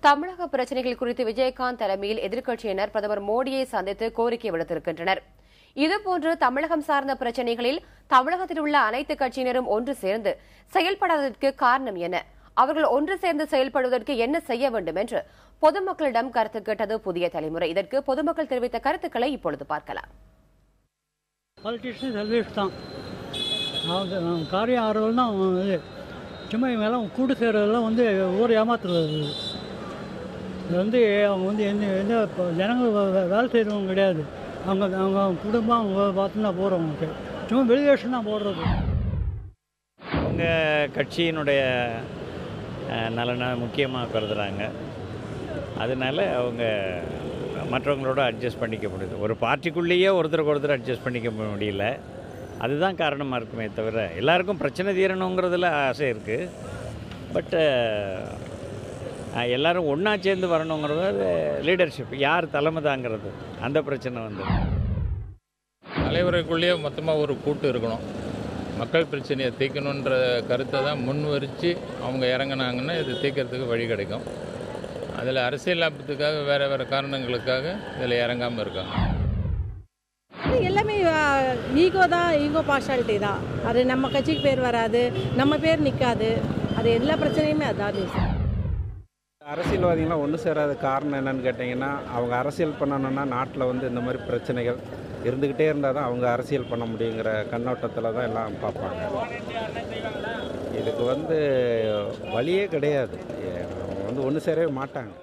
தமிழக பிரச்சினைகள் குறித்து விஜயகாந்த் தலைமையில் எதிர்க்கட்சியினர் பிரதமர் மோடியை சந்தித்து கோரிக்கை விடுத்திருக்கின்றனர். இதுபோன்று தமிழகம் சார்ந்த பிரச்சினைகளில் தமிழகத்தில் உள்ள அனைத்து கட்சியினரும் ஒன்று சேர்ந்து செயல்படாததற்கு காரணம் என்ன? அவர்கள் ஒன்று சேர்ந்து செயல்படுவதற்கு என்ன செய்ய வேண்டும் என்று பொதுமக்களிடம் கருத்து கேட்டது புதிய தலைமுறை. இதற்கு பொதுமக்கள் தெரிவித்த கருத்துக்களை இப்பொழுது பார்க்கலாம். காரியம் ஆறுதல் தான் சும்மா இவங்கெல்லாம் கூட்டு சேர்றதெல்லாம் ஒவ்வொரு ஏமாத்துறது. இது அவங்க எந்த ஜனங்கள் வேலை செய்கிறவங்க கிடையாது. அவங்க குடும்பம் அவங்க பார்த்துன்னா போகிறவங்களுக்கு சும்மா வெளிவேஷம் தான் போடுறது. அவங்க கட்சியினுடைய நலனை முக்கியமாக கருதுகிறாங்க. அதனால அவங்க மற்றவங்களோட அட்ஜஸ்ட் பண்ணிக்க முடியுது. ஒரு பார்ட்டிக்குள்ளேயே ஒருத்தருக்கு ஒருத்தர் அட்ஜஸ்ட் பண்ணிக்க முடியல. அதுதான் காரணமாக இருக்குமே தவிர எல்லாருக்கும் பிரச்சனை தீரணுங்கிறதுல ஆசை இருக்குது. பட்டு எல்லோரும் ஒன்றா சேர்ந்து வரணுங்கிறது லீடர்ஷிப், யார் தலைமை தாங்கிறது, அந்த பிரச்சனை தலைவருக்குள்ளேயே மொத்தமாக ஒரு கூட்டு இருக்கணும். மக்கள் பிரச்சனையை தீர்க்கணுன்ற கருத்தை தான் முன்வரித்து அவங்க இறங்கினாங்கன்னா இது தீர்க்கறதுக்கு வழி கிடைக்கும். அதில் அரசியல் லாபத்துக்காக வேறு காரணங்களுக்காக இதில் இறங்காமல் இருக்காங்க. எல்லாமே ஈகோ பார்ஷாலிட்டி தான். அது நம்ம கட்சிக்கு பேர் வராது, நம்ம பேர் நிற்காது. அது எல்லா பிரச்சனையுமே அதான். அரசியல்வாதிகளாம் ஒன்று சேராத காரணம் என்னன்னு கேட்டிங்கன்னா, அவங்க அரசியல் பண்ணணுன்னா நாட்டில் இந்த மாதிரி பிரச்சனைகள் இருந்துக்கிட்டே இருந்தால் தான் அவங்க அரசியல் பண்ண முடியுங்கிற கண்ணோட்டத்தில் தான் எல்லாம் பார்ப்பாங்க. இதுக்கு வழியே கிடையாது. அவங்க ஒன்று சேரவே மாட்டாங்க.